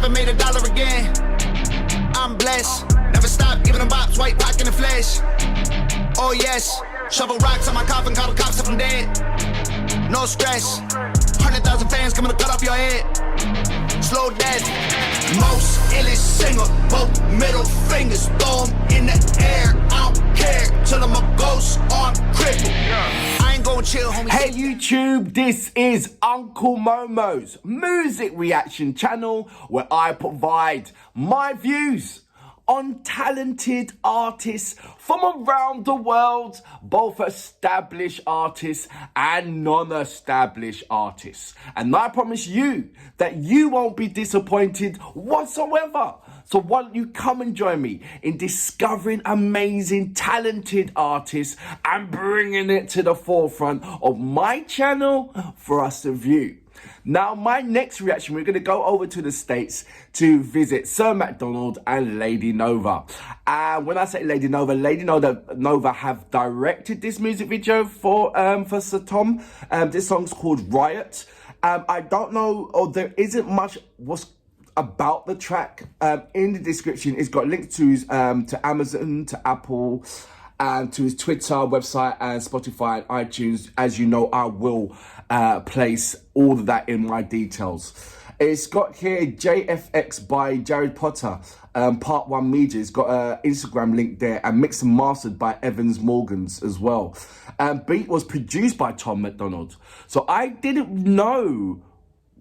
never made $1 again. I'm blessed. Never stop giving them bops, white rock in the flesh. Oh yes, shovel rocks on my coffin, call the cops if I'm dead. No stress, 100,000 fans coming to cut off your head. Slow death, most illest singer, both middle fingers, throw 'em in the air. I don't care till I'm a ghost or I'm crippled. I ain't gonna chill, homie. Hey YouTube, this is Uncle Momo's music reaction channel where I provide my views on talented artists from around the world, both established artists and non-established artists. And I promise you that you won't be disappointed whatsoever. So why don't you come and join me in discovering amazing, talented artists and bringing it to the forefront of my channel for us to view. Now, my next reaction, we're going to go over to the States to visit Sir Macdonald and Lady Nova. And when I say Lady Nova have directed this music video for Sir Tom. This song's called Riot. I don't know, or there isn't much about the track. In the description, it's got links to his, to Amazon, to Apple, and to his Twitter, website, and Spotify and iTunes. As you know, I will place all of that in my details. It's got here JFX by Jared Potter, Part 1 Media. It's got an Instagram link there, and mixed and mastered by Evans Morgans as well. Beat was produced by Tom Macdonald. So I didn't know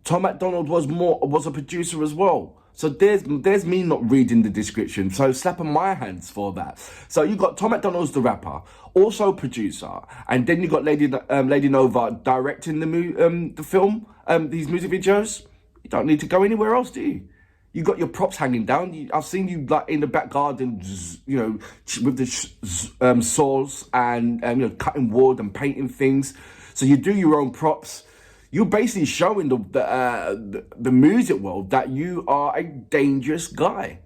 Tom Macdonald was a producer as well. So there's me not reading the description, so slapping my hands for that. So you got Tom Macdonald's the rapper, also producer, and then you got Lady Nova directing the film, these music videos. You don't need to go anywhere else, do you? You got your props hanging down. I've seen you like in the back garden, you know, with the saws and you know, cutting wood and painting things. So you do your own props. You're basically showing the music world that you are a dangerous guy.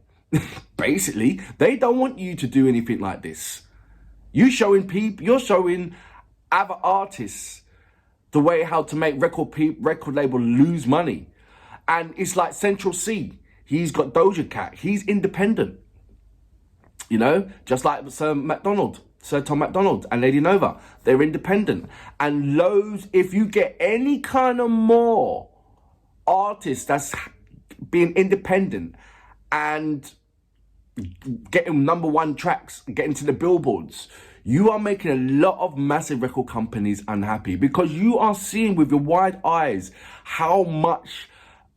Basically, they don't want you to do anything like this. You're showing other artists the way how to make record label lose money. And it's like Central C. He's got Doja Cat. He's independent. You know, just like Sir Tom Macdonald and Lady Nova, they're independent. And loads, if you get any kind of more artists that's being independent and getting #1 tracks, getting to the billboards, you are making a lot of massive record companies unhappy, because you are seeing with your wide eyes how much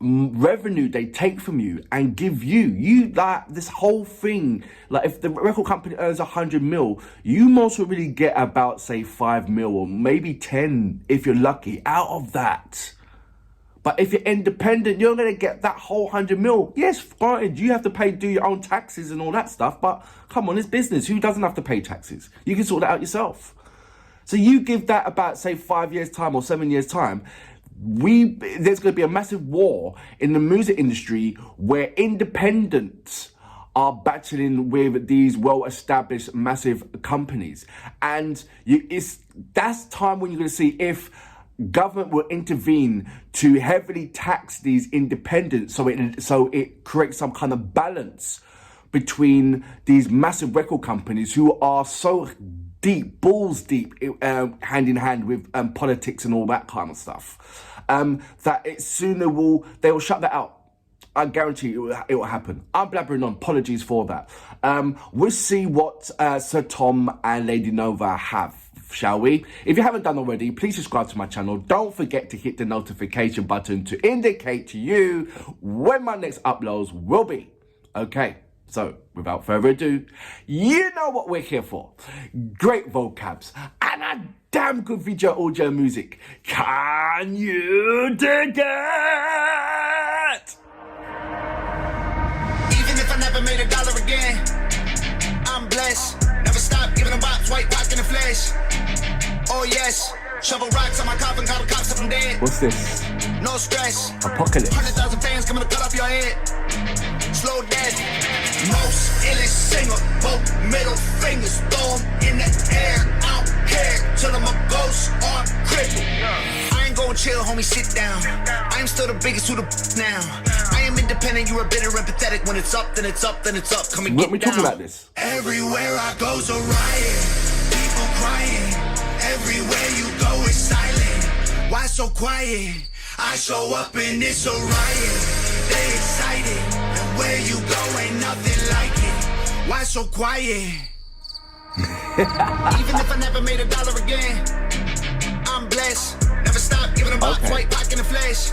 revenue they take from you and give you like this whole thing. Like if the record company earns 100 mil, you most will really get about say 5 mil or maybe 10 if you're lucky out of that. But if you're independent, you're gonna get that whole 100 mil. Yes, fine, you have to do your own taxes and all that stuff, but come on, it's business. Who doesn't have to pay taxes? You can sort that out yourself. So you give that about say 5 years time or 7 years time, there's going to be a massive war in the music industry where independents are battling with these well-established massive companies. And that's time when you're going to see if government will intervene to heavily tax these independents, so it creates some kind of balance between these massive record companies who are so deep, balls deep, hand in hand with politics and all that kind of stuff, that they will shut that out. I guarantee you it will happen. I'm blabbering on, apologies for that. We'll see what Sir Tom and Lady Nova have, shall we? If you haven't done already, please subscribe to my channel. Don't forget to hit the notification button to indicate to you when my next uploads will be. Okay. So, without further ado, you know what we're here for. Great vocabs and a damn good video audio music. Can you dig it? Even if I never made $1 again, I'm blessed. Never stop giving them bops, white rock in the flesh. Oh yes, shovel rocks on my coffin, call the cops if I'm dead. What's this? No stress. Apocalypse. 100,000 fans coming to cut off your head. Slow death. Most illest singer, both middle fingers, throw 'em in the air. I don't care till I'm a ghost or I'm crippled. I ain't gonna chill, homie, sit down. I am still the biggest to the now. I am independent. independent, you are bitter and pathetic. When it's up, then it's up, then it's up. Come and We're get talking down. about this. Everywhere I go's a riot. People crying. Everywhere you go is silent. Why so quiet? I show up and it's a riot. They excited. And where you go ain't nothing like it. Why so quiet? Even if I never made $1 again, I'm blessed. Never stop giving them up. White pack in the flesh.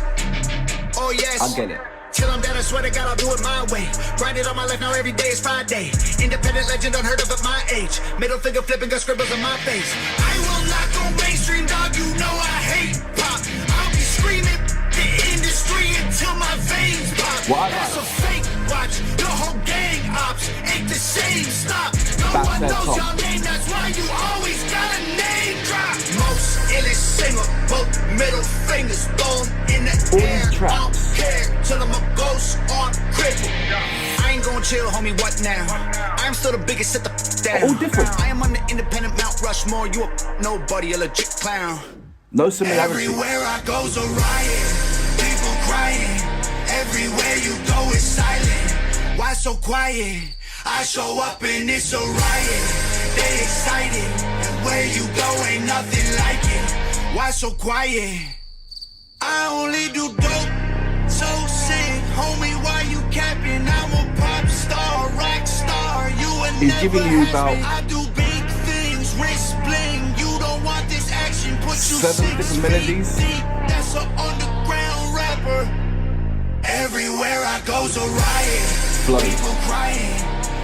Oh yes. I get it. Till I'm dead, I swear to God, I'll do it my way. Grinded all my life, now every day is Friday. Independent legend, unheard of at my age. Middle finger flipping, got scribbles on my face. I will not go mainstream, dog, you know I hate pop. I'll be screaming the industry until my veins pop. Why That's a fake watch, the whole gang ops ain't the same, stop. No That's one knows top. your name, that's why you always got a name drop. Most illest singer, both middle fingers thrown in the air. I don't care till I'm a ghost on cripple. I ain't gonna chill, homie, what now? I'm still the biggest, sit the down. All different. I am on the independent Mount Rushmore, you a nobody, a legit clown. No similarity. Everywhere I go's a riot. People crying. Everywhere you go is silent. Why so quiet? I show up and it's a riot. They excited. And where you go ain't nothing like it. Why so quiet? I only do dope. So sick, homie, why you capping? I'm a pop star, rock star. You would He's never giving you have about me. I do big things, wrist bling. You don't want this action, put you 7 6 different feet melodies. deep. That's an underground rapper. Everywhere I go's a riot. Flow. People crying.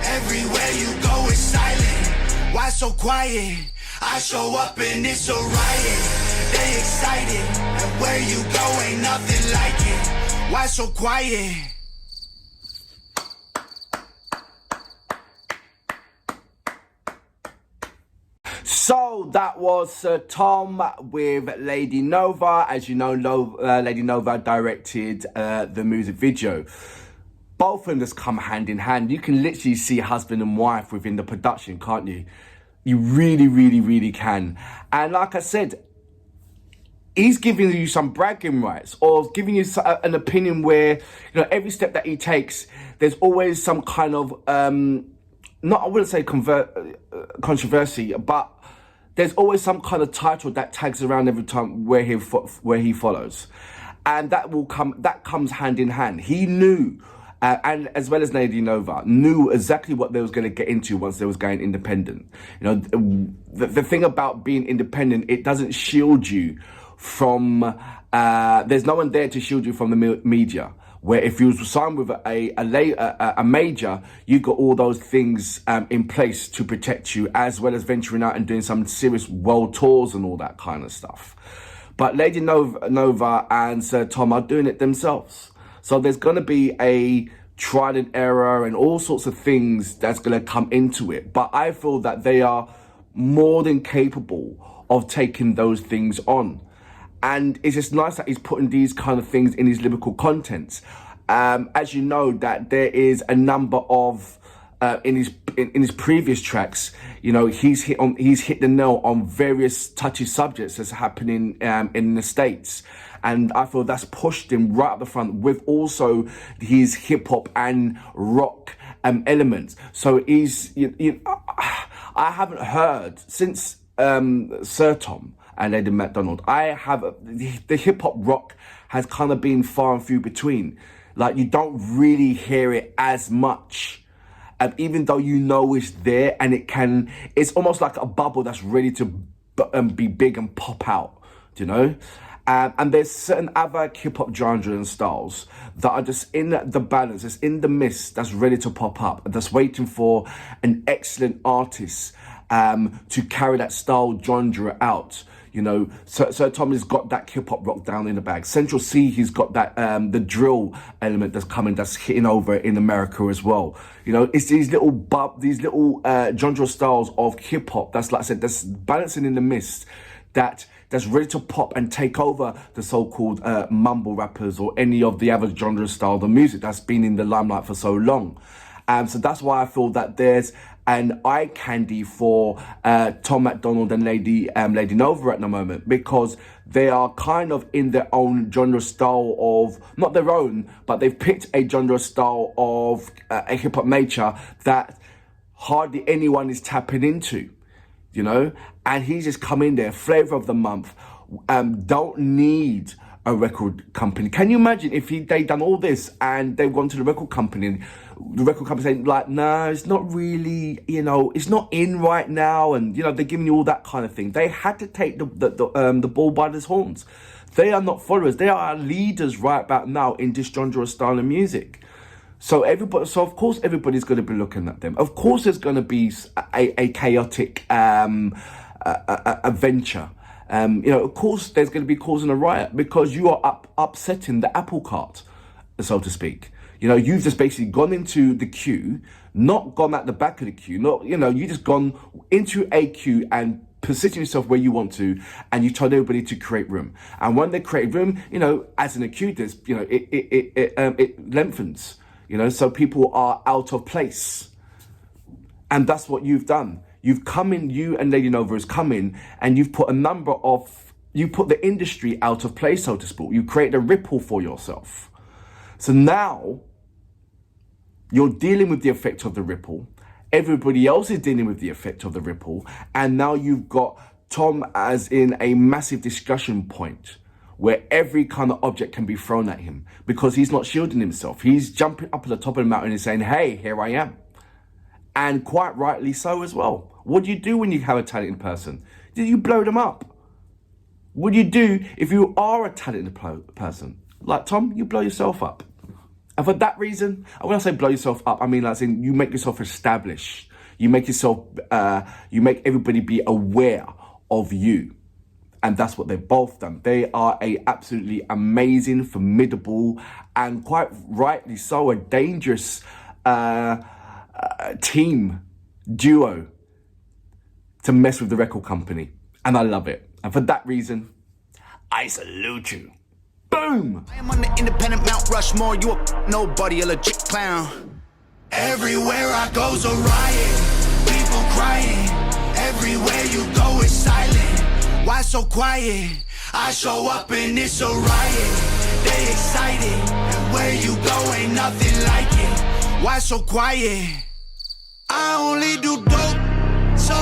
Everywhere you go is silent. Why so quiet? I show up and it's a riot. They excited. And where you go ain't nothing like it. Why so quiet? So that was Sir Tom with Lady Nova. As you know, Lady Nova directed the music video. Both of them just come hand in hand. You can literally see husband and wife within the production, can't you? You really, really, really can. And like I said, he's giving you some bragging rights or giving you an opinion where, you know, every step that he takes, there's always some kind of, not, I wouldn't say controversy, but there's always some kind of title that tags around every time where he follows. And that comes hand in hand. He knew, and as well as Lady Nova, knew exactly what they was going to get into once they was going independent. You know, the thing about being independent, it doesn't shield you from, there's no one there to shield you from the media. Where if you was signed with a major, you got all those things in place to protect you, as well as venturing out and doing some serious world tours and all that kind of stuff. But Lady Nova and Sir Tom are doing it themselves. So there's going to be a trial and error and all sorts of things that's going to come into it. But I feel that they are more than capable of taking those things on. And it's just nice that he's putting these kind of things in his lyrical contents. As you know, that there is a number of in his previous tracks, you know, he's hit the nail on various touchy subjects that's happening in the States. And I feel that's pushed him right up the front with also his hip hop and rock elements. So I haven't heard since Sir Tom and Lady Macdonald, the hip hop rock has kind of been far and few between. Like, you don't really hear it as much. Even though you know it's there, and it's almost like a bubble that's ready to be big and pop out, do you know? And there's certain other hip hop genres and styles that are just in the balance, it's in the mist, that's ready to pop up, that's waiting for an excellent artist to carry that style genre out. You know, Sir Tom has got that hip hop rock down in the bag. Central C, he's got that the drill element that's hitting over in America as well. You know, it's these little genre styles of hip hop that's, like I said, that's balancing in the mist, that's ready to pop and take over the so-called mumble rappers or any of the other genre style of music that's been in the limelight for so long. So that's why I feel that there's and eye candy for Tom Macdonald and Lady Nova at the moment, because they are kind of in their own genre style of, not their own, but they've picked a genre style of a hip hop nature that hardly anyone is tapping into, you know. And he's just come in there, flavor of the month. Don't need a record company. Can you imagine if they done all this and they've gone to the record company and the record company saying like, no, it's not really, you know, it's not in right now, and you know, they're giving you all that kind of thing. They had to take the bull by the horns. They are not followers. They are leaders right about now in this genre of style of music. So of course everybody's going to be looking at them. Of course there's going to be a chaotic adventure. You know, of course there's going to be causing a riot because you are upsetting the apple cart, so to speak. You know, you've just basically gone into the queue, not gone at the back of the queue, not, you know, you just gone into a queue and position yourself where you want to, and you told everybody to create room. And when they create room, you know, as an queue, there's, you know, it lengthens, you know, so people are out of place. And that's what you've done. You've come in, you and Lady Nova has come in, and you've put you put the industry out of place, so to speak. You create a ripple for yourself. So now you're dealing with the effect of the ripple. Everybody else is dealing with the effect of the ripple. And now you've got Tom as in a massive discussion point where every kind of object can be thrown at him because he's not shielding himself. He's jumping up at the top of the mountain and saying, hey, here I am. And quite rightly so as well. What do you do when you have a talented person? Do you blow them up? What do you do if you are a talented person? Like Tom, you blow yourself up. And for that reason, and when I say blow yourself up, I mean like saying you make yourself established. You make yourself, you make everybody be aware of you. And that's what they've both done. They are a absolutely amazing, formidable, and quite rightly so, a dangerous team, duo to mess with the record company. And I love it. And for that reason, I salute you. Boom! I am on the independent Mount Rushmore. You a nobody, a legit clown. Everywhere I go's a riot. People crying. Everywhere you go it's silent. Why so quiet? I show up and it's a riot. They excited. And where you go ain't nothing like it. Why so quiet? I only do dope. So